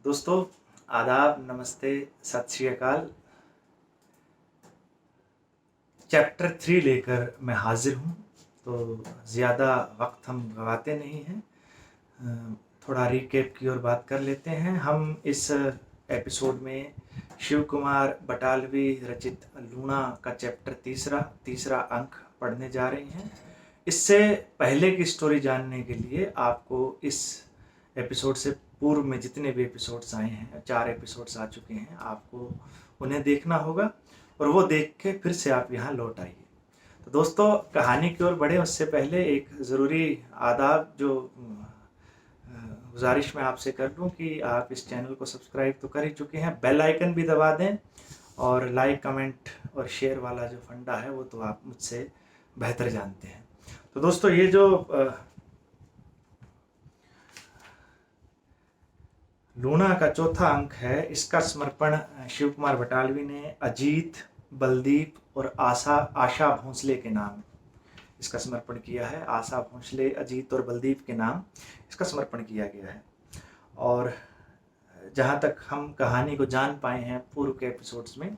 दोस्तों, आदाब, नमस्ते, सत श्री अकाल। चैप्टर 3 लेकर मैं हाजिर हूँ। तो ज़्यादा वक्त हम गवाते नहीं हैं, थोड़ा रिकेप की ओर बात कर लेते हैं। हम इस एपिसोड में शिव कुमार बटालवी रचित लूणा का चैप्टर तीसरा अंक पढ़ने जा रहे हैं। इससे पहले की स्टोरी जानने के लिए आपको इस एपिसोड से पूर्व में जितने भी एपिसोड्स आए हैं, 4 एपिसोड्स आ चुके हैं, आपको उन्हें देखना होगा और वो देख के फिर से आप यहाँ लौट आइए। तो दोस्तों, कहानी की ओर बढ़े उससे पहले एक ज़रूरी आदाब जो गुजारिश मैं आपसे कर लूँ कि आप इस चैनल को सब्सक्राइब तो कर ही चुके हैं, बेल आइकन भी दबा दें और लाइक, कमेंट और शेयर वाला जो फंडा है वो तो आप मुझसे बेहतर जानते हैं। तो दोस्तों, ये जो लूणा का चौथा अंक है, इसका समर्पण शिव कुमार बटालवी ने अजीत, बलदीप और आशा भोंसले के नाम इसका समर्पण किया है। आशा भोंसले, अजीत और बलदीप के नाम इसका समर्पण किया गया है। और जहाँ तक हम कहानी को जान पाए हैं पूर्व के एपिसोड्स में,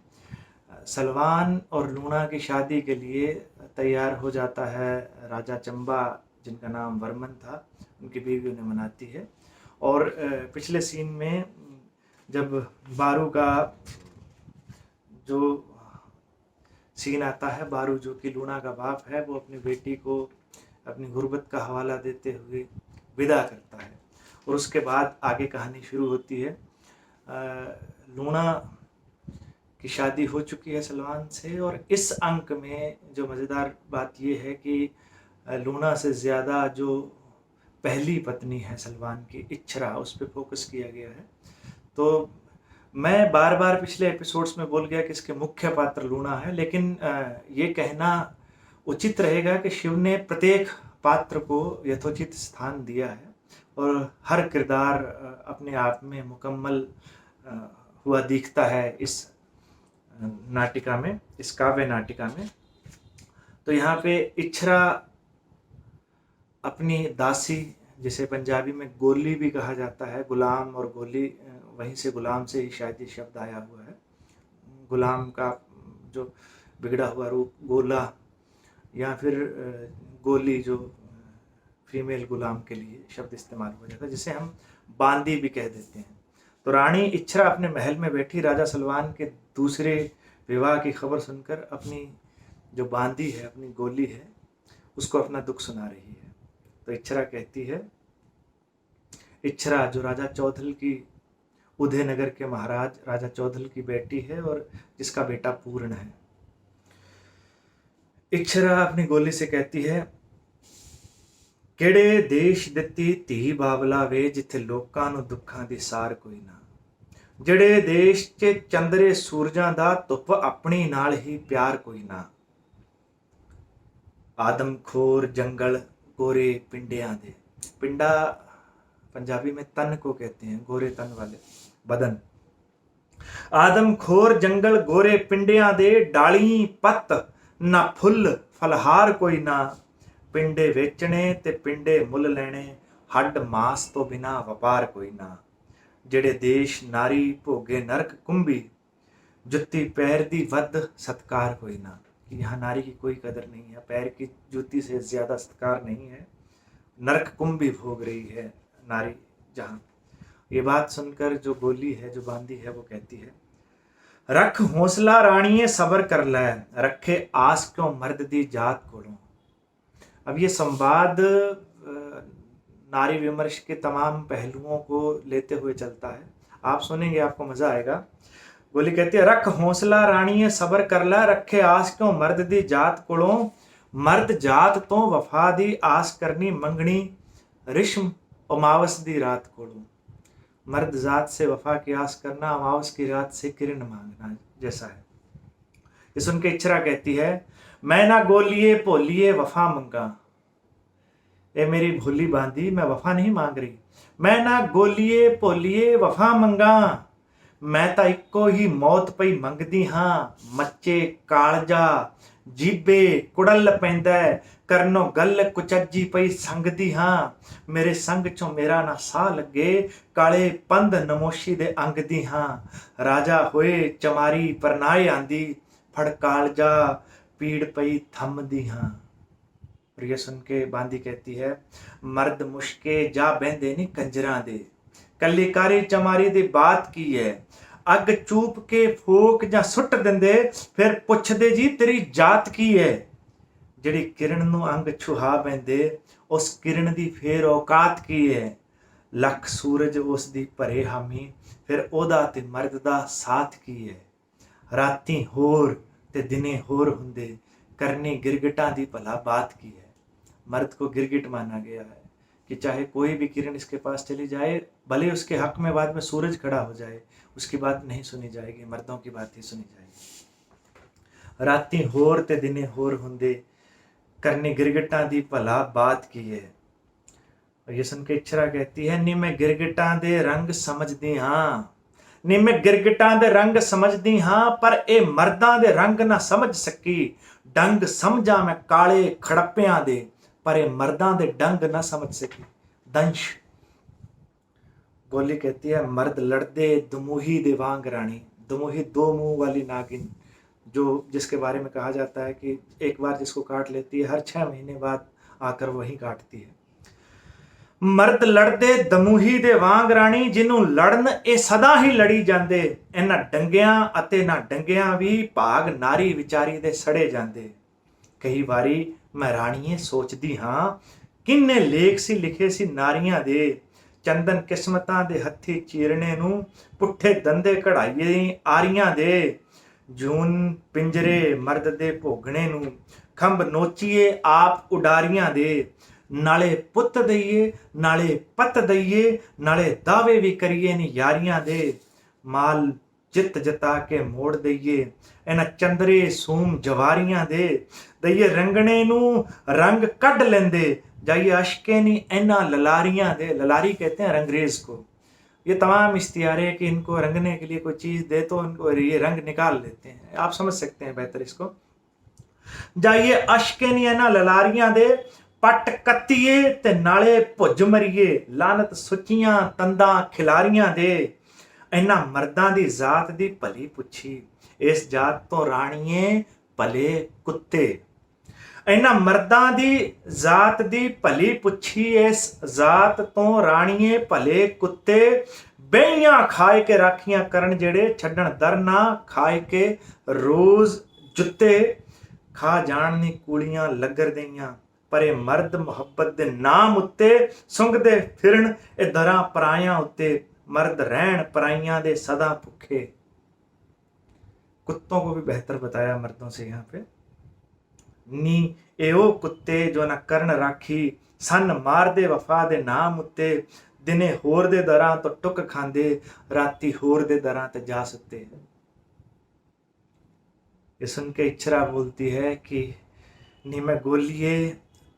सलमान और लूणा की शादी के लिए तैयार हो जाता है राजा चंबा, जिनका नाम वर्मन था, उनकी बीवी उन्हें मनाती है। और पिछले सीन में जब बारू का जो सीन आता है, बारू जो कि लूणा का बाप है, वो अपनी बेटी को अपनी गुर्बत का हवाला देते हुए विदा करता है और उसके बाद आगे कहानी शुरू होती है। लूणा की शादी हो चुकी है सलमान से और इस अंक में जो मज़ेदार बात ये है कि लूणा से ज़्यादा जो पहली पत्नी है सलमान की, इच्छरा, उस पर फोकस किया गया है। तो मैं बार बार पिछले एपिसोड्स में बोल गया कि इसके मुख्य पात्र लूणा है, लेकिन ये कहना उचित रहेगा कि शिव ने प्रत्येक पात्र को यथोचित स्थान दिया है और हर किरदार अपने आप में मुकम्मल हुआ दिखता है इस नाटिका में, इस काव्य नाटिका में। तो यहाँ पे इच्छरा अपनी दासी, जिसे पंजाबी में गोली भी कहा जाता है, गुलाम और गोली, वहीं से गुलाम से ही शायद ये शब्द आया हुआ है। गुलाम का जो बिगड़ा हुआ रूप गोला, या फिर गोली जो फीमेल गुलाम के लिए शब्द इस्तेमाल हो जाता है, जिसे हम बांदी भी कह देते हैं। तो रानी इच्छरा अपने महल में बैठी राजा सलमान के दूसरे विवाह की खबर सुनकर अपनी जो बांदी है, अपनी गोली है, उसको अपना दुख सुना रही है। तो इच्छरा कहती है, इच्छरा जो राजा चौधल की, उदय नगर के महाराज राजा चौधल की बेटी है और जिसका बेटा पूर्ण है। इच्छरा अपनी गोली से कहती है, ਕਿਹੜੇ ਦੇਸ਼ ਦਿੱਤੀ ਧੀ ਬਾਬਲਾ ਵੇ ਜਿੱਥੇ ਲੋਕਾਂ ਨੂੰ ਦੁੱਖਾਂ ਦੀ ਸਾਰ ਕੋਈ ਨਾ, ਜਿਹੜੇ ਦੇਸ਼ 'ਚ ਚੰਦਰੇ ਸੂਰਜਾਂ ਦਾ ਧੁੱਪ ਆਪਣੀ ਨਾਲ ਹੀ ਪਿਆਰ ਕੋਈ ਨਾ, आदमखोर जंगल गोरे पिंडियां दे। पिंडा पंजाबी में तन को कहते हैं, गोरे तन वाले बदन। आदमखोर जंगल गोरे पिंडियां दे, डाली पत्त ना फुੱਲ फलहार कोई ना, पिंडे वेचने ते पिंडे मुल लैने, हड्ड मास तो बिना वपार कोई ना, जेड़े देश नारी भोगे नरक कुंभी, जुत्ती पैर दी वध सत्कार कोई ना। यहाँ नारी की कोई कदर नहीं है, पैर की जूती से ज़्यादा सत्कार नहीं है, नरक कुंभ भी भोग रही है नारी जहाँ। ये बात सुनकर जो गोली है, जो बांदी है, वो कहती है, रख हौसला राणिये सबर कर लै, रखे आस क्यों मर्द दी जात कोलों। अब ये संवाद नारी विमर्श के तमाम पहलुओं को लेते हुए चलता है, आप सुनेंगे आपको मज़ा आएगा। गोली कहती है, रख हौसला राणीए सबर कर लै, रखे आस क्यों मर्द दी जात कोलों, मर्द जात तो वफा दी आस करनी, मंगनी रिश्म अमावस दी रात कोलों। मर्द जात से वफा की आस करना अमावस की रात से किरण मांगना जैसा है। ये सुन के इच्छरा कहती है, मैं ना गोलिए भोलिए वफा मंगा। ए मेरी भोली बांदी, मैं वफा नहीं मांग रही। मैं ना गोलिए भोलिए वफा मंगा, मैं ਤਾਂ ਇੱਕੋ ਹੀ ਮੌਤ ਪਈ ਮੰਗਦੀ ਹਾਂ, ਮੱਚੇ ਕਾਲਜਾ ਜੀਬੇ ਕੁੜਲ ਪੈਂਦਾ ਕਰਨੋਂ ਗੱਲ ਕੁਚੱਜੀ ਪਈ ਸੰਗਦੀ ਹਾਂ ਮੇਰੇ ਸੰਗ ਚੋਂ ਮੇਰਾ ਨਾ ਸਾਹ ਲੱਗੇ ਕਾਲੇ ਪੰਧ ਨਮੋਸ਼ੀ ਦੇ ਅੰਗ ਦੀ ਹਾਂ ਰਾਜਾ ਹੋਏ ਚਮਾਰੀ ਪਰਨਾਏ ਆਂਦੀ ਫੜ ਕਾਲਜਾ पीड़ पई थम दी हाँ। और ये सुन के बांदी कहती है मर्द मुश्के जा बहंदे नी कंजरां दे कल्लीकारी चमारी दी बात की है अग चूप के फूक जा सुट दिंदे फिर पुछदे जी तेरी जात की है जिहड़ी किरण नूं अंग छुहा बहंदे उस किरण दी फेर औकात की है लख सूरज उस दी भरे हामी फिर ओदा ते मर्द दा साथ की है राती होर ते दिने होर हुंदे करनी गिरगिटां दी भला बात की है। मर्द को गिरगिट माना गया है कि चाहे कोई भी किरण इसके पास चली जाए भले उसके हक में बाद में सूरज खड़ा हो जाए उसकी बात नहीं सुनी जाएगी मर्दों की बात ही सुनी जाएगी। राती होर ते दिने होर हुंदे करनी गिरगिटां दी भला बात की है। और ये सुन के इच्छरा कहती है नी मैं गिरगिटां दे रंग समझदी हाँ नी मैं गिरगिटां दे रंग समझदी हाँ पर ए मर्दां दे रंग ना समझ सकी डंग समझा मैं काले खड़प्पियां दे पर ए मर्दां दे डंग ना समझ सकी। दंश गोली कहती है मर्द लड़दे दमूही दे वांग रानी दमूही दो मुंह वाली नागिन जो जिसके बारे में कहा जाता है कि एक बार जिसको काट लेती है हर 6 महीने बाद आकर वही काटती है। मर्द लड़दे दमूही दे वांग रानी जिन्हों लड़न ए सदा ही लड़ी जांदे इन्हां डंगियां अते ना डंगियां भी भाग नारी विचारी दे सड़े जांदे। कई वारी मैं राणीए सोचदी हाँ किन्ने लेख सी लिखे सी नारियां दे चंदन किस्मतां दे हत्थी चीरने नूं पुट्ठे दंदे कढ़ाईए आरियां दे जून पिंजरे मर्द दे भोगणे नूं खंभ नोचीए आप उडारियां दे नाले पुੱਤ दईए नाले पत दईए नाले दावे भी करिए नी यारियां दे माल जित जता के मोड़ दईए इन्हां चंदरे सूम जवारियां दे दईए रंगणे नू रंग कढ़ लेंदे जाइए अशके नी इन्हां ललारियां दे। ललारी कहते हैं रंगरेज को। ये तमाम इश्तिहार है कि इनको रंगने के लिए कोई चीज़ दे तो इनको ये रंग निकाल लेते हैं। आप समझ सकते हैं बेहतर इसको। जाइए अशके नी इन्हां ललारियां दे पट कत्तीए ते नाले भुज मरीए लानत सुचियां तंदां खिलारियां दे इन्हां मर्दां दी जात दी भली पुछी इस जात तो राणीए भले कुत्ते इन्हां मर्दां दी जात दी भली पुछी इस जात तो राणीए भले कुत्ते बेहियां खाए के राखियां करन जेड़े छड्डण दर ना खाए के रोज जुत्ते खा जाण नी कूलियां लगर दईयां पर ਇਹ ਮਰਦ ਮੁਹੱਬਤ ਦੇ ਨਾਮ ਉੱਤੇ ਸੁੰਘਦੇ ਫਿਰਨ ਇਹ ਦਰਾਂ ਪਰਾਇਆਂ ਉੱਤੇ मर्द रहन पराइयां दे सदा भुखे। कुत्तों को भी बेहतर बताया मर्दों से यहाँ पे। नी एओ कुत्ते जो न करन राखी सन मार दे वफा दे नाम उत्ते दिने होर दे दरां तो टुक खांदे राती होर दे दरां ते जा सुते। ये सुन के इच्छरा बोलती है कि नी मैं गोलिए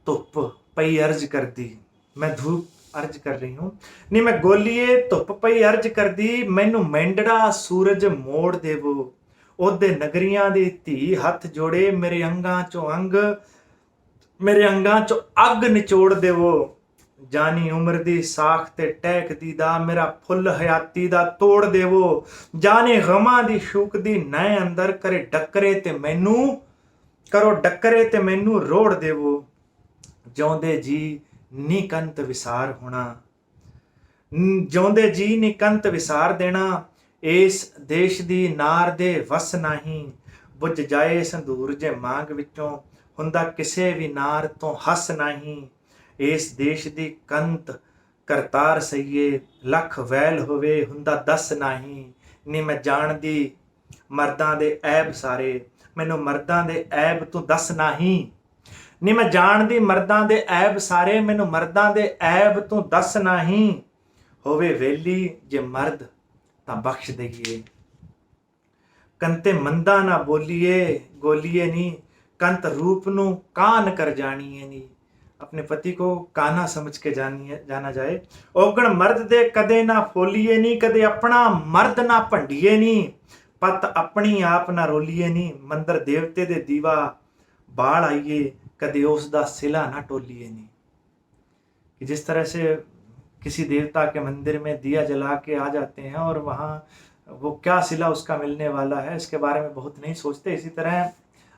धुप पई अर्ज कर दी, मैं धूप अर्ज कर रही हूँ नी मैं गोलिए धुप पई अर्ज कर दी मैनू मेंढड़ा सूरज मोड़ देवो ओदे नगरियां दी धी हथ जोड़े मेरे अंगां चो अग निचोड़ देवो जानी उम्र दी साख ते टैक दी दा मेरा फुल हयाती दा तोड़ देवो जाने गमां दी शूक दी नए अंदर करे डकरे ते मैनू करो डकरे ते मैनू रोड़ देवो जिउंदे जी नी कंत विसार होना जिउंदे जी नी कंत विसार देना इस देश दी नार दे वस नहीं बुझ जाए संदूर जे मांग विचों हुंदा किसे भी नार तो हस नहीं इस देश दी कंत करतार सईए लख वैल होवे हुंदा दस नहीं नी मैं जान दी मर्दां दे ऐब सारे मैनू मर्दां दे ऐब तू दस नहीं नी मैं जान दी मर्दां दे ऐब सारे मैनू मर्दां दे ऐब तू दस नहीं होवे वेली जे मर्द तां बख्श दईए कंते मंदा ना बोलिए गोलिए नी कंत रूप नू कान कर जानिए नी अपने पति को काना समझ के जाना जाए ओगण मर्द दे कदे ना फोलिए नी कदे अपना मर्द ना भंडिए नी पत अपनी आप ना रोलिए नी मंदिर देवते दे दीवा बाढ़ आइए कदे उसदा सिला ना टोलिए नहीं। कि जिस तरह से किसी देवता के मंदिर में दिया जला के आ जाते हैं और वहाँ वो क्या सिला उसका मिलने वाला है इसके बारे में बहुत नहीं सोचते, इसी तरह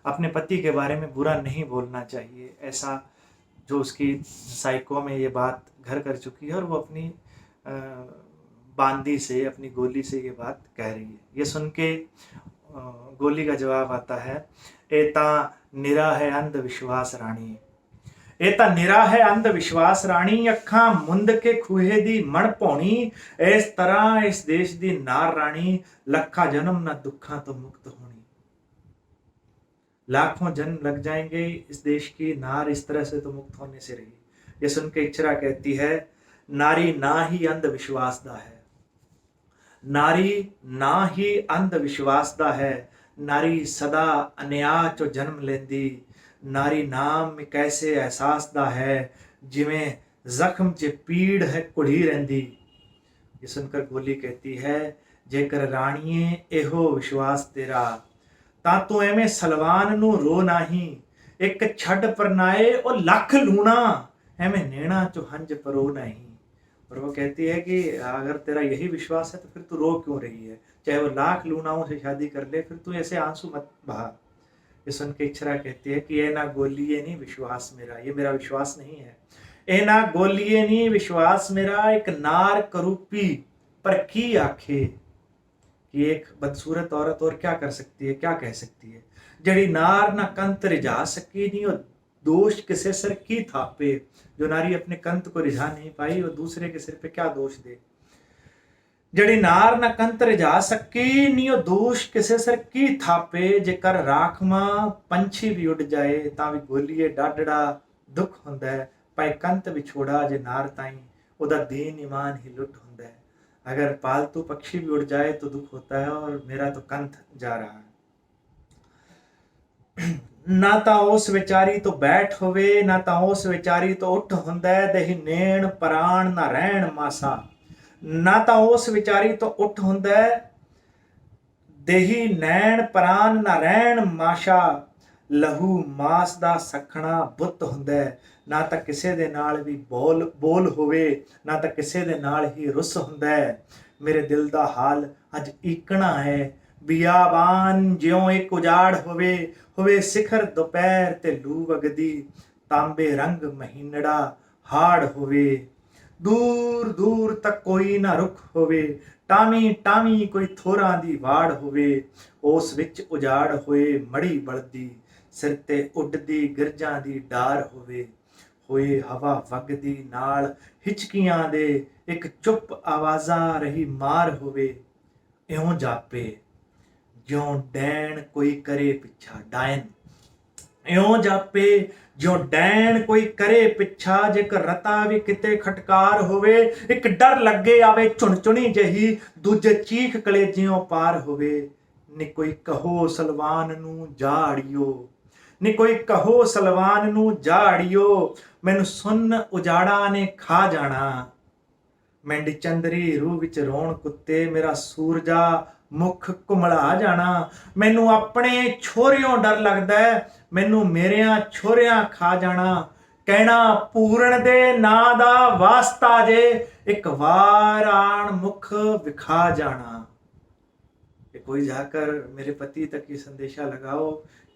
अपने पति के बारे में बुरा नहीं बोलना चाहिए। ऐसा जो उसकी साइको में ये बात घर कर चुकी है और वो अपनी बांदी से, अपनी गोली से ये बात कह रही है। ये सुन के गोली का जवाब आता है, एता निरा है अंधविश्वास रानी, एता निरा है अंधविश्वास रानी, अखा मुंद के खूहे दी मण पौनी, इस तरह इस देश दी नार रानी, लखा जन्म न दुखा तो मुक्त होनी। लाखों जन्म लग जाएंगे, इस देश की नार इस तरह से तो मुक्त होने से रही। ये सुन के इच्छरा कहती है, नारी ना ही अंधविश्वास दा है, नारी ना ही अंधविश्वास दा है, नारी सदा अन्याय चो जन्म लेंदी, नारी नाम कैसे एहसास दा है, जिमें जख्म च पीड़ है कुड़ी रहंदी। ये सुनकर गोली कहती है, जेकर राणीए एहो विश्वास तेरा, ਤਾਂ ਤੂੰ ਐਵੇਂ ਸਲਵਾਨ ਨੂੰ ਰੋ ਨਹੀਂ, ਇੱਕ ਛੱਡ ਪਰਨਾਏ ਉਹ ਲੱਖ लूना, ਐਵੇਂ नैना चो हंज परो नहीं। और वो कहती है कि अगर तेरा यही विश्वास है तो फिर तू रो क्यों रही है, चाहे वो लाख लूनाओं से शादी कर ले, फिर तू ऐसे आंसू मत बहा। ये सुन के इच्छरा कहती है कि ये ना गोलिए नहीं विश्वास मेरा, ये मेरा विश्वास नहीं है, ए ना गोलिए नहीं विश्वास मेरा, एक नार करूपी पर की आखे, कि एक बदसूरत औरत और क्या कर सकती है, क्या कह सकती है, जड़ी नार ना कंत रिझा सकी नहीं और दोष किसे सर की थापे। जो नारी अपने कंत को रिझा नहीं पाई वो दूसरे के सिर पे क्या दोष दे। जड़ी नार ना कंत रिझा सकी नहीं और दोष किसे सर की थापे, जेकर राखमा पंछी भी उड़ जाए ਤਾਂ ਵੀ ਗੋਲੀਏ ਡਾਢੜਾ दुख ਹੁੰਦਾ है, ਭਾਵੇਂ कंत विछोड़ा जे नार ताई ਉਹਦਾ दीन ईमान ही लुट ਹੁੰਦਾ है। अगर पालतू पक्षी भी उड़ जाए तो दुख होता है और मेरा तो कंथ जा रहा है। ना ता उस विचारी तो बैठ होवे, ना ता उस विचारी तो उठ हुंदा है, देही नेण प्राण ना रहन मासा, ना ता उस विचारी तो उठ हुंदा है, देही नैण प्राण ना रहन माशा, लहू मास दा सखना बुत हुंदा है, ना ਤਾਂ ਕਿਸੇ ਦੇ ਨਾਲ ਵੀ ਬੋਲ ਹੋਵੇ, ਨਾ ਤਾਂ ਕਿਸੇ ਦੇ ਨਾਲ ਹੀ ਰੁੱਸ ਹੁੰਦਾ ਹੈ। ਮੇਰੇ ਦਿਲ ਦਾ ਹਾਲ ਅੱਜ ਈਕਣਾ ਹੈ, ਬਿਆਬਾਨ ਜਿਉਂ ਇੱਕ ਉਜਾੜ ਹੋਵੇ ਸਿਖਰ ਦੁਪਹਿਰ ਤੇ ਲੂ ਵਗਦੀ, ਤਾਂਬੇ ਰੰਗ ਮਹੀਨੜਾ ਹਾੜ ਹੋਵੇ, ਦੂਰ ਦੂਰ ਤੱਕ ਕੋਈ ਨਾ ਰੁੱਖ ਹੋਵੇ, ਟਾਵੀਂ ਕੋਈ ਥੋਰਾਂ ਦੀ ਵਾੜ ਹੋਵੇ, ਉਸ ਵਿੱਚ ਉਜਾੜ ਹੋਏ ਮੜੀ ਬਲਦੀ, ਸਿਰ ਤੇ ਉੱਡਦੀ ਗਿਰਜਾਂ ਦੀ ਡਾਰ ਹੋਵੇ, ਹੋਏ ਹਵਾ ਵਗਦੀ ਨਾਲ ਹਿਚਕੀਆਂ ਦੇ, ਇੱਕ ਚੁੱਪ ਆਵਾਜ਼ਾਂ ਰਹੀ ਮਾਰ ਹੋਵੇ, ਇਉਂ ਜਾਪੇ ਜਿਉਂ ਡੈਣ ਕੋਈ ਕਰੇ ਪਿੱਛਾ, ਡਾਇਨ ਇਉਂ ਜਾਪੇ ਜਿਉਂ ਡੈਣ ਕੋਈ ਕਰੇ ਪਿੱਛਾ, ਜੇਕਰ ਰਤਾ ਵੀ ਕਿਤੇ ਖਟਕਾਰ ਹੋਵੇ, ਇੱਕ ਡਰ ਲੱਗੇ ਆਵੇ ਝੁਣਝੁਣੀ ਜਹੀ, ਦੂਜੇ ਚੀਖ ਕਲੇਜਿਓਂ ਪਾਰ ਹੋਵੇ, ਨੀ ਕੋਈ ਕਹੋ ਸਲਵਾਨ ਨੂੰ ਜਾੜਿਓ, ਨੀ ਕੋਈ ਕਹੋ ਸਲਵਾਨ ਨੂੰ ਜਾੜਿਓ, ਮੈਨੂੰ ਸੁਣ ਉਜਾੜਾ ਨੇ ਖਾ ਜਾਣਾ, ਮੈਂਡੀ ਚੰਦਰੀ ਰੂਹ ਵਿੱਚ ਰੋਣ ਕੁੱਤੇ, ਮੇਰਾ ਸੂਰਜਾ ਮੁਖ ਘੁਮਲਾ ਜਾਣਾ, ਮੈਨੂੰ ਆਪਣੇ ਛੋਰਿਓਂ ਡਰ ਲੱਗਦਾ, ਮੈਨੂੰ ਮੇਰਿਆਂ ਛੋਰਿਆਂ ਖਾ ਜਾਣਾ, ਕਹਿਣਾ ਪੂਰਨ ਦੇ ਨਾਂ ਦਾ ਵਾਸਤਾ ਜੇ, ਇੱਕ ਵਾਰ ਆਣ ਮੁਖ ਵਿਖਾ ਜਾਣਾ। कि कोई जाकर मेरे पति तक ये संदेशा लगाओ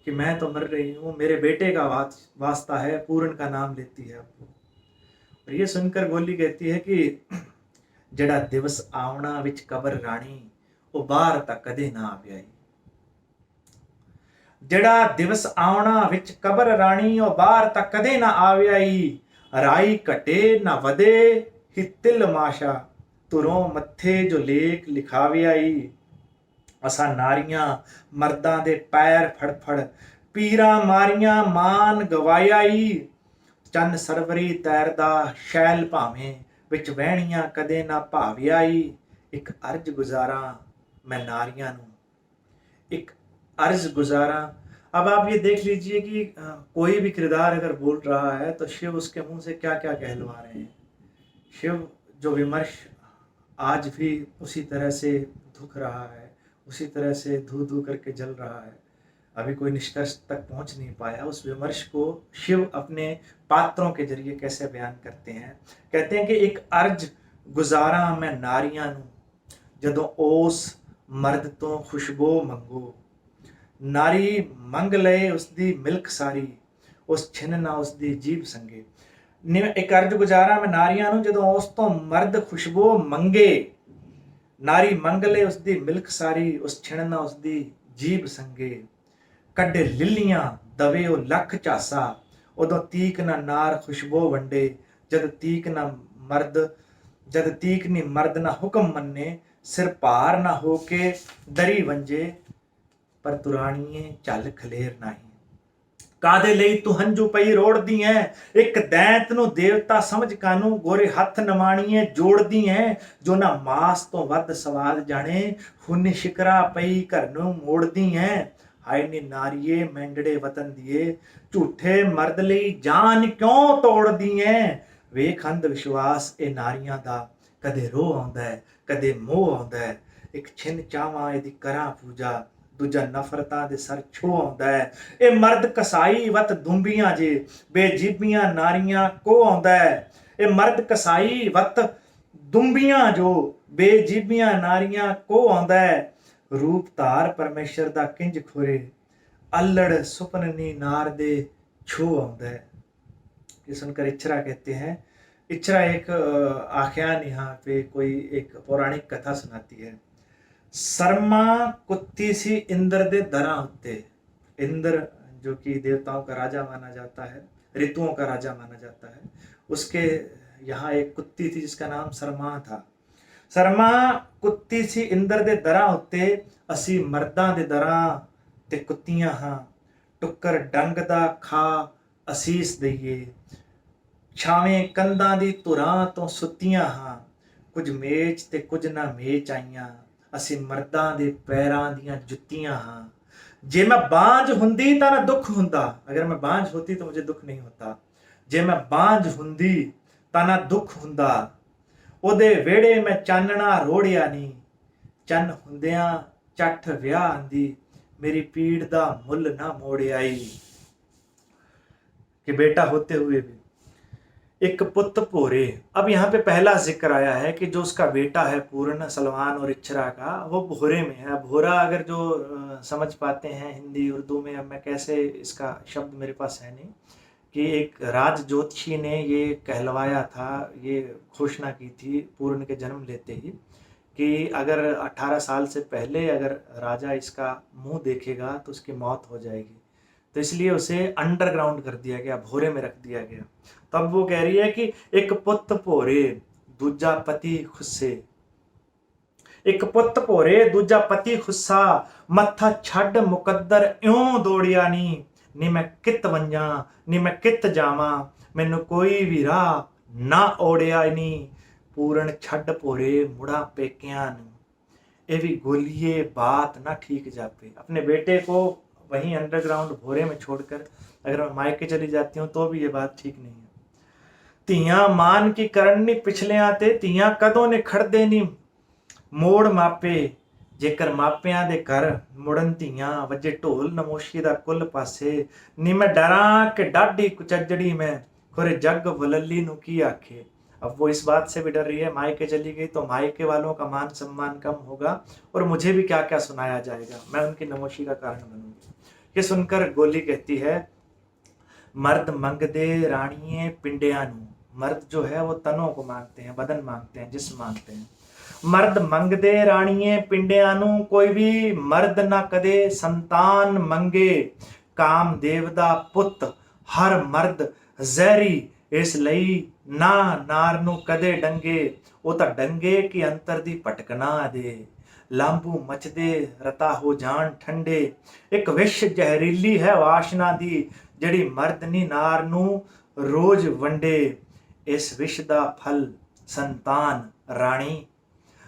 कि मैं तो मर रही हूँ, मेरे बेटे का वास्ता है, पूर्ण का नाम लेती है आपको। और ये सुनकर गोली कहती है कि जड़ा दिवस आवना विच कबर रानी, वो बाहर तक कदे ना आव्याई, जड़ा दिवस आवना विच कबर रानी, वो बाहर तक कदे ना आव्याई, राई कटे ना वदे ही तिल माशा, तुरों मत्थे जो लेख लिखाव्याई, असा नारियां मर्दां दे पैर फड़ पीरां मारियां मान गवायाई, चन सरवरी तैरदा शैल भावें, विच वहणियां कदे ना भाव्याई, एक अर्ज गुजारा मैं नारियां नूं, एक अर्ज गुजारा। अब आप ये देख लीजिए कि कोई भी किरदार अगर बोल रहा है तो शिव उसके मुंह से क्या क्या कहलवा रहे हैं। शिव जो विमर्श आज भी उसी तरह से धुक रहा है, उसी तरह से धू धू करके जल रहा है। अभी कोई निष्कर्ष तक पहुंच नहीं पाया। उस विमर्श को शिव अपने पात्रों के जरिए कैसे बयान करते हैं। कहते हैं कि एक अर्ज गुजारा मैं नारियां नू, जदों ओस मर्द तो खुशबो मंगो। नारी मंग लए उसदी मिल्क सारी, उस छिन ना उसदी जीभ संगे। एक अर्ज गुजारा मैं नारियां नू, जदों उस तो मर्द खुशबो मंगे। नारी मंग ले उसदी मिल्क सारी, उस छिन ना उसदी जीभ संगे। ਕੱਢੇ ਲਿੱਲੀਆਂ ਦਵੇ ਉਹ ਲੱਖ ਝਾਸਾ, ਉਦੋਂ ਤੀਕ ਨਾ ਨਾਰ ਖੁਸ਼ਬੋ ਵੰਡੇ। ਜਦ ਤੀਕ ਨੀ ਮਰਦ ਨਾ ਹੁਕਮ ਮੰਨੇ, ਸਿਰ ਭਾਰ ਨਾ ਹੋ ਕੇ ਦਰੀ ਵੰਜੇ। ਪਰ ਤੁਰਾਣੀਏ ਝੱਲ ਖਲੇਰ ਨਹੀਂ। ਕਾਦੇ ਲਈ ਤੂੰ ਹੰਝੂ ਪਈ ਰੋੜਦੀ ਐ, ਇੱਕ ਦੈਂਤ ਨੂੰ ਦੇਵਤਾ ਸਮਝ ਕਾਨੂੰ। ਗੋਰੇ ਹੱਥ ਨਮਾਣੀਏ ਜੋੜਦੀ ਐ, ਜੋ ਨਾ ਮਾਸ ਤੋਂ ਵੱਧ ਸਵਾਦ ਜਾਣੇ। ਖੂਨੀ ਸ਼ਿਕਰਾ ਪਈ ਘਰ ਨੂੰ ਮੋੜਦੀ ਐ। ਹਾਏ ਨੀ ਨਾਰੀਏ ਮੈਂਡੜੇ ਵਤਨ ਦੀਏ, ਝੂਠੇ ਮਰਦ ਲਈ ਜਾਨ ਕਿਉਂ ਤੋੜਦੀ ਐ। ਵੇਖ ਅੰਧ ਵਿਸ਼ਵਾਸ ਇਹ ਨਾਰੀਆਂ ਦਾ, ਕਦੇ ਰੋਹ ਆਉਂਦਾ ਹੈ ਕਦੇ ਮੋਹ ਆਉਂਦਾ ਹੈ। ਇੱਕ ਛਿਨ ਚਾਵਾਂ ਇਹਦੀ ਕਰਾਂ ਪੂਜਾ, ਦੂਜਾ ਨਫ਼ਰਤਾਂ ਦੇ ਸਰ ਛੋ ਆਉਂਦਾ ਹੈ। ਇਹ ਮਰਦ ਕਸਾਈ ਵਤ ਦੁੰਬੀਆਂ ਜੇ, ਬੇਜੀਬੀਆਂ ਨਾਰੀਆਂ ਕੋ ਆਉਂਦਾ ਹੈ। ਇਹ ਮਰਦ ਕਸਾਈ ਵਤ ਦੁੰਬੀਆਂ ਜੋ, ਬੇਜੀਬੀਆਂ ਨਾਰੀਆਂ ਕੋ ਆਉਂਦਾ ਹੈ। रूप धार परमेश्वर दा किंज खोरे, अल्लड़ सुपननी नार दे छो आउंदा है। ये सुनकर इच्छरा कहते हैं, इच्छरा एक आख्यान यहाँ पे कोई एक पौराणिक कथा सुनाती है। शर्मा कुत्ती सी इंद्र दे दरा उत्ते। इंद्र जो कि देवताओं का राजा माना जाता है, ऋतुओं का राजा माना जाता है, उसके यहाँ एक कुत्ती थी जिसका नाम शर्मा था। शर्मा कुत्ती सी इंद्र दे दरां उत्ते, असी मर्दां दे दरां ते कुत्तियां हां। टुक्कर डंग दा खा असीस दईए, छावें कंधां दी धुरां तो सुत्तियां हां। कुछ मेच ते कुछ ना मेच आईयां, असी मर्दां दे पैरां दियां जुत्तियां हां। जे मैं बांझ हुंदी तां ना दुख हुंदा, अगर मैं बांझ होती तो मुझे दुख नहीं होता। जे मैं बांझ हुंदी तां ना दुख हुंदा। ਉਹਦੇ ਵਿਹੜੇ ਮੈਂ ਚਾਨਣਾ ਰੋੜਿਆ ਨਹੀਂ, ਚੰਨ ਹੁੰਦਿਆਂ ਚੱਠ ਵਿਆਹ ਆਂਦੀ। मेरी पीड़ दा मुल ना मोड़ियाई। कि बेटा होते हुए भी एक पुत भोरे। अब यहाँ पे पहला जिक्र आया है कि जो उसका बेटा है पूर्ण, सलमान और इच्छरा का, वो भोरे में है। भोरा अगर जो समझ पाते हैं हिंदी उर्दू में, अब मैं कैसे, इसका शब्द मेरे पास है नहीं, कि एक राज ज्योतिषी ने ये कहलवाया था, ये घोषणा की थी पूर्ण के जन्म लेते ही, कि अगर 18 साल से पहले अगर राजा इसका मुंह देखेगा तो उसकी मौत हो जाएगी। तो इसलिए उसे अंडरग्राउंड कर दिया गया, भोरे में रख दिया गया। तब वो कह रही है कि एक पुत भोरे दूजा पति खुस्से। एक पुत भोरे दूजा पति खुस्सा, मत्था छड़ मुकद्दर इਉਂ दौड़िया नी। नी मैं कित वंजा नी मैं कित जावा, मैनू कोई भी राह ना ओड़िया नी। पूर्ण छड़ भोरे मुड़ा पेकियां नू, ये भी गोलिए बात ना ठीक जापे। अपने बेटे को वहीं अंडरग्राउंड भोरे में छोड़कर अगर मैं मायके चली जाती हूँ तो भी ये बात ठीक नहीं है। ਧੀਆਂ मान की करन नी पिछलियां ते, ਧੀਆਂ कदों ने खड़दे नी मोड़ मापे। जेकर मापियां दे घर मुड़न ਧੀਆਂ, वजे ढोल नमोशी दा कुल पासे। नी मैं डरां कि डाढी कुचजड़ी में, खुरे जग वलली नू की आखे। अब वो इस बात से भी डर रही है, मायके चली गई तो मायके वालों का मान सम्मान कम होगा और मुझे भी क्या क्या सुनाया जाएगा, मैं उनकी नमोशी का कारण बनूंगी। ये सुनकर गोली कहती है, मर्द मंगदे राणिये पिंडियां नू। मर्द जो है वो तनों को मांगते हैं, बदन मांगते हैं, जिस्म मांगते हैं। मर्द मंगदे राणिये पिंडियां नू, कोई भी मर्द ना कदे संतान मंगे। काम देव दा पुत हर मर्द ਜ਼ਹਿਰੀ, ਇਸ ਲਈ ਨਾ ਨਾਰ ਨੂੰ ਕਦੇ ਡੰਗੇ। ਉਹ ਤਾਂ ਡੰਗੇ ਕਿ ਅੰਤਰ ਦੀ ਭਟਕਣਾ ਦੇ। ਲਾਂਬੂ ਮਚਦੇ ਰਤਾ ਹੋ ਜਾਣ ਠੰਡੇ। ਇੱਕ ਵਿਸ਼ ਜ਼ਹਿਰੀਲੀ ਹੈ ਵਾਸ਼ਨਾ ਦੀ, ਜਿਹੜੀ ਮਰਦ ਨੀ ਨਾਰ ਨੂੰ ਰੋਜ਼ ਵੰਡੇ। ਇਸ ਵਿਸ਼ ਦਾ ਫਲ ਸੰਤਾਨ ਰਾਣੀ,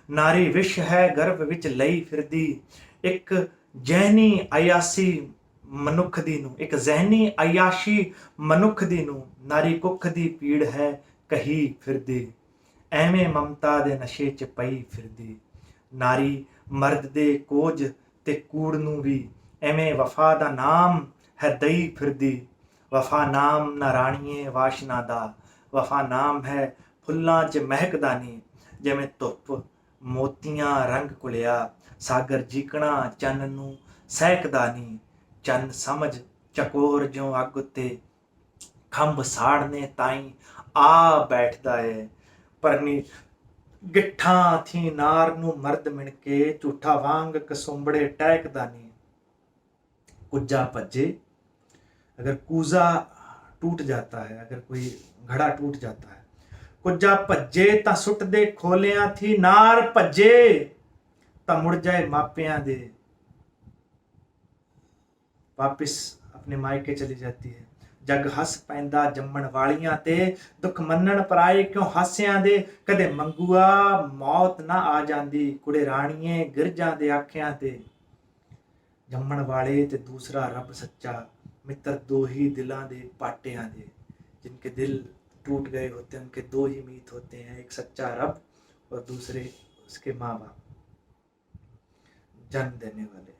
ਨਾਰੀ ਵਿਸ਼ ਹੈ ਗਰਭ ਵਿੱਚ ਲਈ ਫਿਰਦੀ। ਇੱਕ ਜ਼ਹਿਨੀ ਅਯਾਸੀ ਮਨੁੱਖ ਦੀ ਨੂੰ, ਇੱਕ ਜ਼ਹਿਨੀ ਅਯਾਸ਼ੀ ਮਨੁੱਖ ਦੀ ਨੂੰ, ਨਾਰੀ ਕੁੱਖ ਦੀ ਪੀੜ ਹੈ ਕਹੀ ਫਿਰਦੀ। ਐਵੇਂ ਮਮਤਾ ਦੇ ਨਸ਼ੇ 'ਚ ਪਈ ਫਿਰਦੀ। ਨਾਰੀ ਮਰਦ ਦੇ ਕੋਝ ਤੇ ਕੂੜ ਨੂੰ ਵੀ ਐਵੇਂ ਵਫਾ ਦਾ ਨਾਮ ਹੈ ਦਈ ਫਿਰਦੀ, ਵਫਾ ਨਾਮ ਨਾ ਰਾਣੀਏ ਵਾਸ਼ਨਾ ਦਾ, ਵਫਾ ਨਾਮ ਹੈ ਫੁੱਲਾਂ 'ਚ ਮਹਿਕਦਾ ਨੀ, ਜਿਵੇਂ ਧੁੱਪ ਮੋਤੀਆਂ ਰੰਗ ਕੁਲਿਆ, ਸਾਗਰ ਜੀਕਣਾ ਚੰਨ ਨੂੰ ਸਹਿਕਦਾ ਨੀ, ਚੰਨ ਸਮਝ ਚਕੋਰ ਜਿਉਂ ਅੱਗ ਉੱਤੇ, ਖੰਭ ਸਾੜਨੇ ਤਾਈਂ ਆ ਬੈਠਦਾ ਏ, ਪਰਨੀ ਗਿੱਠਾਂ ਥੀ ਨਾਰ ਨੂੰ ਮਰਦ ਮਿਣ ਕੇ, ਝੂਠਾ ਵਾਂਗ ਕਸੁੰਬੜੇ ਟਹਿਕਦਾ ਨੀ, कुज्जा भज्जे, अगर कूजा टूट जाता है, अगर कोई घड़ा टूट जाता है, कुज्जा भज्जे तां सुट दे खोलियां थी, नार भज्जे तां मुड़ जाए मापियां दे, वापिस अपने मायके चली जाती है। जग हस पैंदा जम्मण वालियां ते, दुख मन्नण पराए क्यों हासियां दे, कदे मंगूआ मौत ना आ जांदी, कुड़े राणीए गिर जांदे आखियां ते, जम्मण वाले ते दूसरा रब सच्चा, मित्र दो ही दिलों दे पाटियां दे, जिनके दिल टूट गए होते हैं उनके दो ही मीत होते हैं, एक सच्चा रब और दूसरे उसके माँ बाप जन्म देने वाले।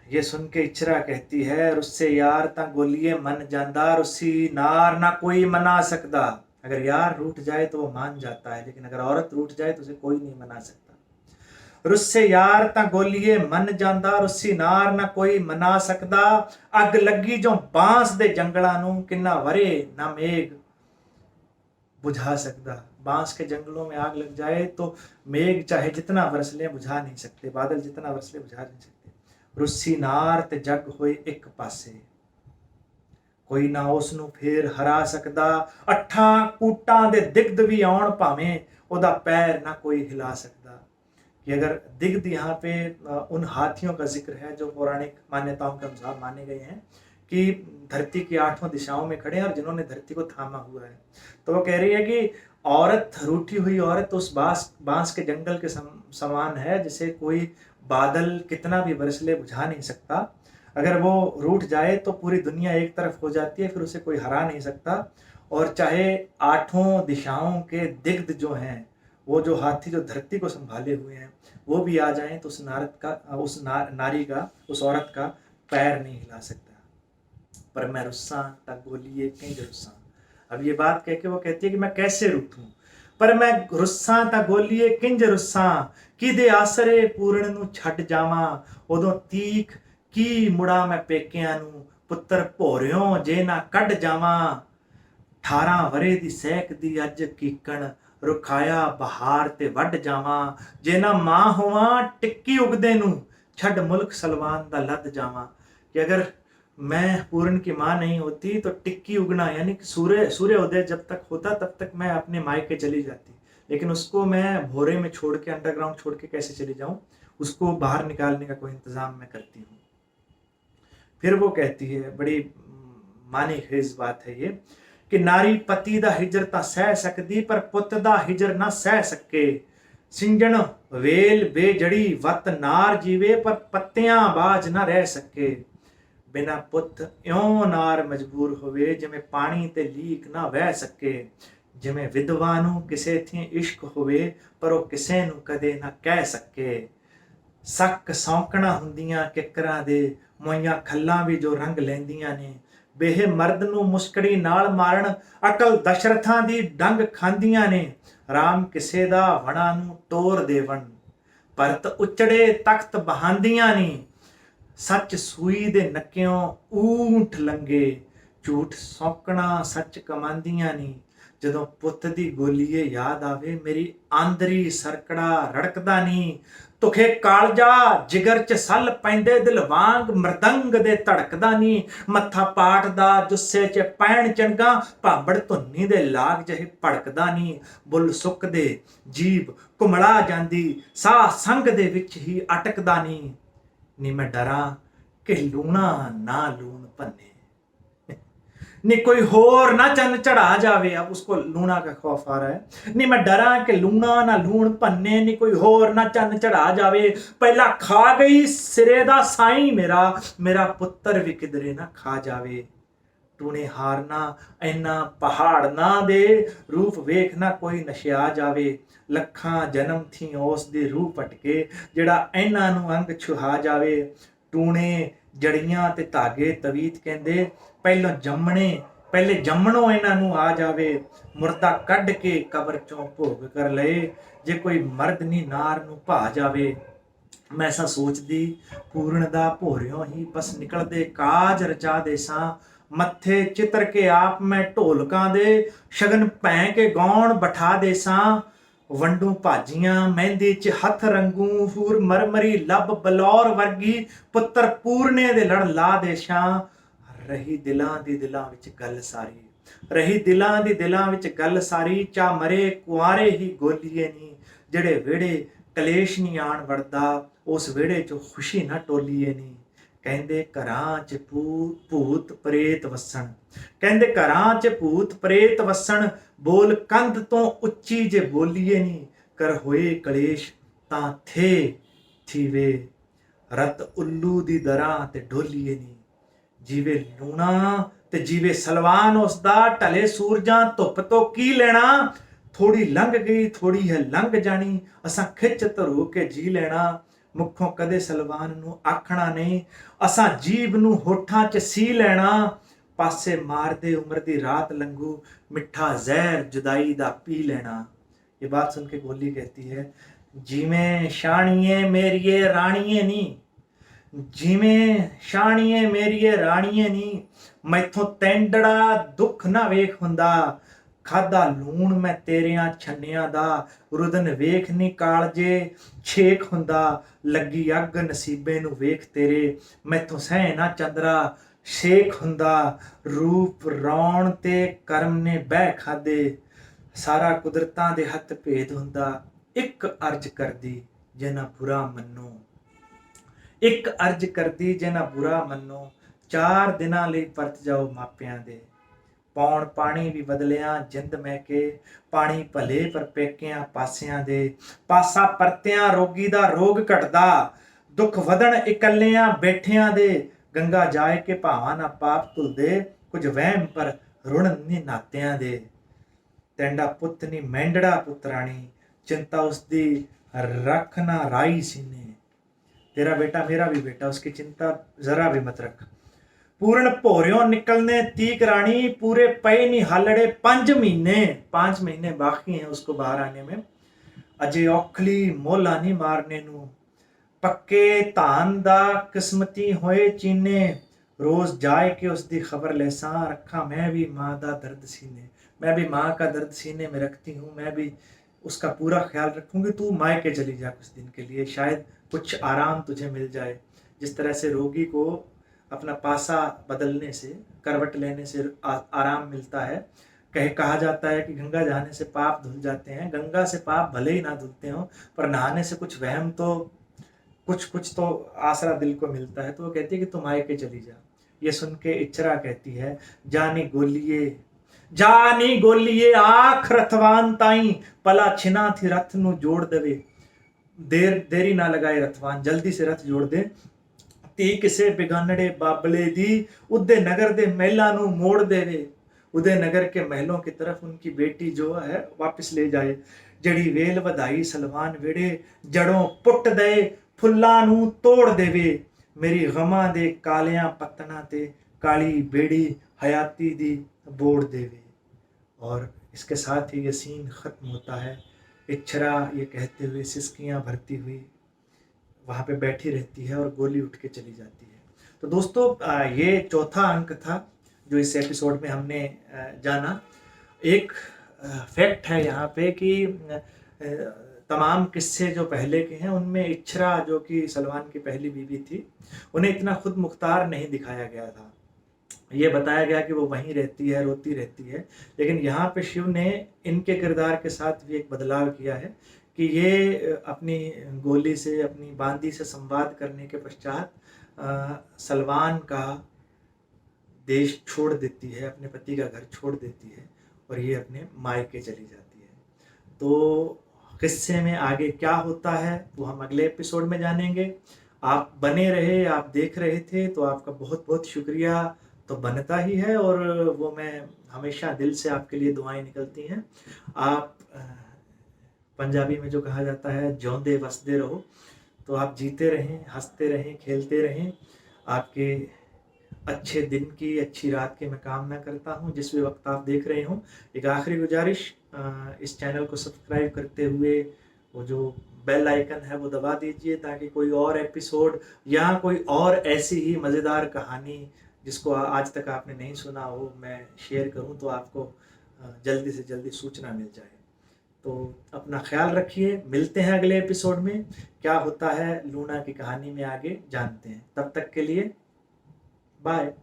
ये सुन के इचरा कहती है, रुस्से यार ता गोलिए मन जांदा, रुस्सी नार ना कोई मना सकता। अगर यार रूठ जाए तो वो मान जाता है, लेकिन अगर औरत रूठ जाए तो उसे कोई नहीं मना सकता। रुस्से यार तां गोलीए मन जांदा, रुस्सी नार ना कोई मना सकदा, अग लगी जो बांस दे जंगलां नूं, किन्ना वरे ना मेघ बुझा सकदा। बांस के जंगलों में आग लग जाए तो मेघ चाहे जितना बरस ले बुझा नहीं सकते, बादल जितना बरस ले बुझा नहीं सकते। रुस्सी नार ते जग होए एक पासे, कोई ना उस नूं फेर हरा सकदा, अठां कूटां दे दिग्ध भी आउण भावें, ओदा पैर ना कोई हिला सकदा। कि अगर दिग्ध यहाँ पे उन हाथियों का जिक्र है जो पौराणिक मान्यताओं के अनुसार माने गए हैं कि धरती की 8 दिशाओं में खड़े हैं और जिन्होंने धरती को थामा हुआ है। तो वो कह रही है कि औरत, रूठी हुई औरत उस बांस के जंगल के समान है, जिसे कोई बादल कितना भी बरस ले बुझा नहीं सकता। अगर वो रूठ जाए तो पूरी दुनिया एक तरफ हो जाती है, फिर उसे कोई हरा नहीं सकता। और चाहे 8 दिशाओं के दिग्ध जो हैं, वो जो हाथी जो धरती को संभाले हुए हैं, वो भी आ जाएं तो उस नारी का, उस औरत का पैर नहीं हिला सकता। पर मैं रुस्सा ता गोलिए किंज रुस्सा। अब ये बात कह के वो कहती है कि मैं कैसे रूठूं, पर मैं रुस्सा ता गोलिए किंज रुस्सा, किदे आसरे पूरण नूं छड्ड जावां, उदों तीख की मुड़ा मैं पेकिਆਂ ਨੂੰ, पुत्र ਭੋਰਿਓਂ जे ना ਕੱਢ जावां। 18 वरे दी सैक दी अज कीकण, रुखाया बहार ते वड जावां। जे ना मां होवां टिक्की उगदे नूं, छड मुल्क सलवान दा लद जावां। कि अगर मैं पूर्ण की माँ नहीं होती तो टिक्की उगना यानी कि सूर्योदय जब तक होता तब तक मैं अपने मायके चली जाती, लेकिन उसको मैं भोरे में छोड़ के, अंडरग्राउंड छोड़ के कैसे चली जाऊं, उसको बाहर निकालने का कोई इंतजाम मैं करती हूँ। फिर वो कहती है, बड़ी मानी खेज बात है ये, कि नारी पति दा हिजर तां सह सकदी, पर पुत दा हिजर ना सह सके। सिंजण वेल बेजड़ी वत नार जीवे, पर पत्तियां बाज ना रह सके। बिना पुत इਉਂ नार मजबूर होवे, जिमें पानी ते लीक ना वह सके। जिमें विधवा नूं किसे थी इश्क होवे, पर ਉਹ ਕਿਸੇ ਨੂੰ ਕਦੇ ਨਾ ਕਹਿ ਸਕੇ। ਸੱਕ ਸੌਂਕਣਾ ਹੁੰਦੀਆਂ ਕਿੱਕਰਾਂ ਦੇ, ਮੋਈਆਂ ਖੱਲਾਂ ਵੀ ਜੋ ਰੰਗ ਲੈਂਦੀਆਂ ਨੇ। ਬੇਹ ਮਰਦ ਨੂੰ ਮੁਸਕੜੀ ਨਾਲ ਮਾਰਨ, ਅਕਲ ਦਸ਼ਰਥਾਂ ਦੀ ਡੰਗ ਖਾਂਦੀਆਂ ਨੇ। ਰਾਮ ਕਿਸੇ ਦਾ ਵਣਾ ਨੂੰ ਤੋਰ ਦੇਵਣ, ਭਰਤ ਉਚੜੇ ਤਖਤ ਬਹਾਂਦੀਆਂ ਨੀ। ਸੱਚ ਸੂਈ ਦੇ ਨੱਕਿਓਂ ਊਂਠ ਲੰਗੇ, ਝੂਠ ਸੌਂਕਣਾ ਸੱਚ ਕਮਾਂਦੀਆਂ ਨੀ। ਜਦੋਂ ਪੁੱਤ ਦੀ ਗੋਲੀਏ ਯਾਦ ਆਵੇ, ਮੇਰੀ ਆਂਦਰੀ ਸਰਕੜਾ ਰੜਕਦਾ ਨੀ। ਤੁਖੇ ਕਾਲਜਾ ਜਿਗਰ ਚ ਸੱਲ ਪੈਂਦੇ, ਦਿਲ ਵਾਂਗ ਮਰਦੰਗ ਦੇ ਧੜਕਦਾ ਨੀ। ਮੱਥਾ ਪਾਟਦਾ ਜੁੱਸੇ ਚ ਪੈਣ ਚੰਗਾ, ਭਾਂਬੜ ਧੁੰਨੀ ਦੇ ਲਾਗ ਜਿਹੇ ਭੜਕਦਾ ਨੀ। ਬੁੱਲ ਸੁੱਕਦੇ ਜੀਭ ਘੁਮਲਾ ਜਾਂਦੀ, ਸਾਹ ਸੰਗ ਦੇ ਵਿੱਚ ਹੀ ਅਟਕਦਾ ਨੀ। ਨੀ मैं डरा कि लूणा ना लूण भन्ने, नी कोई होर ना चन्न चढ़ा जावे। अब उसको लूणा का खौफ आ रहा है। नी मैं डरा कि लूणा ना लूण भन्ने, नी कोई होर ना चन्न चढ़ा जावे। पहला खा गई सिरे दा साईं मेरा, मेरा पुत्तर भी किधरे ना खा जावे। टूने हारना ऐना पहाड़ ना दे, रूप वेखना कोई नशिया जावे। ਲੱਖਾਂ ਜਨਮ ਥੀ ਉਸ ਦੀ ਰੂਹ ਪਟਕੇ, ਜਿਹੜਾ ਇਹਨਾਂ ਨੂੰ ਅੰਗ ਛੁਹਾ ਜਾਵੇ। ਟੂਣੇ ਜੜੀਆਂ ਤੇ ਧਾਗੇ ਤਵੀਤ ਕਹਿੰਦੇ ਪਹਿਲੇ ਜੰਮਣੋਂ ਇਹਨਾਂ ਨੂੰ ਆ ਜਾਵੇ, ਮੁਰਦਾ ਕੱਢ ਕੇ ਕਬਰ ਚੋਂ ਭੋਗ ਕਰ ਲਏ, ਜੇ ਕੋਈ ਮਰਦ ਨਹੀਂ ਨਾਰ ਨੂੰ ਭਾ ਜਾਵੇ। ਮੈਂ ਸਾ ਸੋਚਦੀ ਪੂਰਨ ਦਾ ਭੋਰਿਓ ਹੀ ਬਸ ਨਿਕਲਦੇ ਕਾਜ ਰਚਾ ਦੇ ਸਾਂ, ਮੱਥੇ ਚਿੱਤਰ ਕੇ ਆਪ ਮੈਂ ਢੋਲਕਾਂ ਦੇ, ਸ਼ਗਨ ਭੈਂ ਕੇ ਗਾਉਣ ਬਿਠਾ ਦੇ ਸਾਂ। ਵੰਡੂ ਭਾਜੀਆਂ ਮਹਿੰਦੀ ਚ ਹੱਥ ਰੰਗੂ, ਹੂਰ ਮਰਮਰੀ ਲੱਭ ਬਲੌਰ ਵਰਗੀ, ਪੁੱਤਰ ਪੂਰਨੇ ਦੇ ਲੜ ਲਾ ਦੇ ਛਾਂ। ਰਹੀ ਦਿਲਾਂ ਦੀ ਦਿਲਾਂ ਵਿੱਚ ਗੱਲ ਸਾਰੀ, ਰਹੀ ਦਿਲਾਂ ਦੀ ਦਿਲਾਂ ਵਿੱਚ ਗੱਲ ਸਾਰੀ, ਚਾ ਮਰੇ ਕੁਆਰੇ ਹੀ ਗੋਲੀਏ ਨੀ, ਜਿਹੜੇ ਵਿਹੜੇ ਕਲੇਸ਼ ਨਹੀਂ ਆਣ ਵੜਦਾ, ਉਸ ਵਿਹੜੇ ਚ ਖੁਸ਼ੀ ਨਾ ਟੋਲੀਏ ਨੀ। ਕਹਿੰਦੇ ਘਰਾਂ ਚ ਭੂਤ ਪ੍ਰੇਤ ਵਸਣ, ਕਹਿੰਦੇ ਘਰਾਂ ਚ ਭੂਤ ਪ੍ਰੇਤ ਵਸਣ, ਬੋਲ ਕੰਧ ਤੋਂ ਉੱਚੀ ਜੇ ਬੋਲੀਏ ਨੀ, ਕਰ ਹੋਏ ਕਲੇਸ਼ ਤਾਂ ਥੀਵੇ, ਰਤ ਉੱਲੂ ਦੀ ਦਰਾਂ ਤੇ ਢੋਲੀਏ ਨੀ। ਜੀਵੇ ਲੂਣਾ ਤੇ ਜੀਵੇ ਸਲਵਾਨ ਉਸਦਾ, ਢਲੇ ਸੂਰਜਾਂ ਧੁੱਪ ਤੋਂ ਕੀ ਲੈਣਾ, ਥੋੜੀ ਲੰਘ ਗਈ ਥੋੜੀ ਹੈ ਲੰਘ ਜਾਣੀ, ਅਸਾਂ ਖਿੱਚ ਧਰੋ ਕੇ ਜੀ ਲੈਣਾ। ਮੁੱਖੋਂ ਕਦੇ ਸਲਵਾਨ ਨੂੰ ਆਖਣਾ ਨਹੀਂ, ਅਸਾਂ ਜੀਭ ਨੂੰ ਹੋਠਾਂ 'ਚ ਸੀ ਲੈਣਾ। ਪਾਸੇ ਮਾਰਦੇ ਉਮਰ ਦੀ ਰਾਤ ਲੰਘੂ, ਮਿੱਠਾ ਜ਼ਹਿਰ जुदाई ਦਾ ਪੀ ਲੈਣਾ। ये बात सुन के गोली कहती है, जिमें शाणिए मेरिए राणिए नी, जिमें शाणिए मेरिए राणिए नी, मैथों तैंडड़ा दुख ना वेख हुंदा, ਖਾਦਾ ਲੂਣ ਮੈਂ ਤੇਰਿਆਂ ਛੰਨਿਆਂ ਦਾ, ਰੁਦਨ ਵੇਖ ਨੀ ਕਾਲਜੇ ਛੇਕ ਹੁੰਦਾ, ਲੱਗੀ ਅੱਗ ਨਸੀਬੇ ਨੂੰ ਵੇਖ ਤੇਰੇ, ਮੈਥੋਂ ਸਹਿ ਨਾ ਚੰਦਰਾ ਸ਼ੇਖ ਹੁੰਦਾ। ਰੂਪ ਰੌਣ ਤੇ ਕਰਮ ਨੇ ਬਹਿ ਖਾਦੇ, ਸਾਰਾ ਕੁਦਰਤਾਂ ਦੇ ਹੱਥ ਭੇਦ ਹੁੰਦਾ। ਇੱਕ ਅਰਜ਼ ਕਰਦੀ ਜੇ ਨਾ ਬੁਰਾ ਮੰਨੋ, ਇੱਕ ਅਰਜ਼ ਕਰਦੀ ਜੇ ਨਾ ਬੁਰਾ ਮੰਨੋ, 4 ਦਿਨਾਂ ਲਈ ਪਰਤ ਜਾਓ ਮਾਪਿਆਂ ਦੇ। ਪੌਣ ਪਾਣੀ ਵੀ ਬਦਲਿਆ ਜਿੰਦ ਮੈਂ ਕੇ, ਪਾਣੀ ਭਲੇ ਪਰ ਪੇਕਿਆਂ ਪਾਸਿਆਂ ਦੇ, ਪਾਸਾ ਪਰਤਿਆਂ ਰੋਗੀ ਦਾ ਰੋਗ ਘਟਦਾ, ਦੁੱਖ ਵਧਣ ਇਕੱਲਿਆਂ ਬੈਠਿਆਂ ਦੇ। ਗੰਗਾ ਜਾਏ ਕੇ ਭਾਵਾਂ ਨਾ ਪਾਪ ਧੁਲਦੇ, ਕੁਝ ਵਹਿਮ ਪਰ ਰੁਣ ਨੀ ਨਾਤਿਆਂ ਦੇ। ਤੈਂਡਾ ਪੁੱਤ ਨੀ ਮੈਂਡੜਾ ਪੁੱਤਰਾਣੀ, चिंता उसकी रख ना राई सीने। तेरा बेटा मेरा भी बेटा, उसकी चिंता जरा भी मत रख। पूर्ण भोरियों निकलने तीक रानी, पूरे पे नहीं हालड़े 5 महीने बाकी हैं उसको बाहर आने में। अजे औखली मोला नहीं मारने नू, पक्के धान दा किस्मती होए चीने। रोज जाए के उसकी खबर लेसा, रखा मैं भी माँ का दर्द सीने। मैं भी माँ का दर्द सीने में रखती हूँ, मैं भी उसका पूरा ख्याल रखूंगी। तू मायके चली जा कुछ दिन के लिए, शायद कुछ आराम तुझे मिल जाए। जिस तरह से रोगी को अपना पासा बदलने से, करवट लेने से आराम मिलता है। कहा जाता है कि गंगा जाने से पाप धुल जाते हैं। गंगा से पाप भले ही ना धुलते हो, पर नहाने से कुछ वहम तो कुछ तो आसरा दिल को मिलता है। तो वो कहती है कि तुम मायके चली जा। ये सुन के इचरा कहती है, जानी गोलिए आख रथवान ताई, पला छिना थी रथ नू जोड़ देवे। देरी ना लगाए रथवान, जल्दी से रथ जोड़ दे। धी किसे बिगानड़े बाबले दी, उदय नगर दे महलों नू मोड़ देवे। उदय नगर के महलों की तरफ उनकी बेटी जो है वापस ले जाए। जड़ी वेल वधाई सलवान वेड़े, जड़ों पुट दे फुल्लां नू तोड़ देवे। मेरी गमां दे कालियां पत्तनां ते, काली बेड़ी हयाती दी बोड़ देवे। और इसके साथ ही ये सीन ख़त्म होता है। इच्छरा ये कहते हुए सिसकियाँ भरती हुई वहाँ पे बैठी रहती है और गोली उठ के चली जाती है। तो दोस्तों ये चौथा अंक था जो इस एपिसोड में हमने जाना। एक फैक्ट है यहाँ पे कि तमाम किस्से जो पहले के हैं उनमें इच्छरा जो कि सलमान की पहली बीवी थी, उन्हें इतना खुद मुख्तार नहीं दिखाया गया था। ये बताया गया कि वो वहीं रहती है, रोती रहती है। लेकिन यहाँ पे शिव ने इनके किरदार के साथ भी एक बदलाव किया है कि ये अपनी गोली से, अपनी बांदी से संवाद करने के पश्चात सलमान का देश छोड़ देती है, अपने पति का घर छोड़ देती है और ये अपने मायके चली जाती है। तो किस्से में आगे क्या होता है वो हम अगले एपिसोड में जानेंगे। आप बने रहे, आप देख रहे थे, तो आपका बहुत बहुत शुक्रिया तो बनता ही है। और वो मैं हमेशा दिल से आपके लिए दुआएं निकलती हैं। आप पंजाबी में जो कहा जाता है ज्योंदे वसदे रहो, तो आप जीते रहें, हंसते रहें, खेलते रहें। आपके अच्छे दिन की, अच्छी रात की मैं कामना करता हूँ जिस भी वक्त आप देख रहे हों। एक आखिरी गुजारिश, इस चैनल को सब्सक्राइब करते हुए वो जो बेल आइकन है वो दबा दीजिए, ताकि कोई और एपिसोड या कोई और ऐसी ही मज़ेदार कहानी जिसको आज तक आपने नहीं सुना हो, मैं शेयर करूं तो आपको जल्दी से जल्दी सूचना मिल जाए। तो अपना ख्याल रखिए, मिलते हैं अगले एपिसोड में। क्या होता है लूना की कहानी में आगे जानते हैं। तब तक के लिए बाय।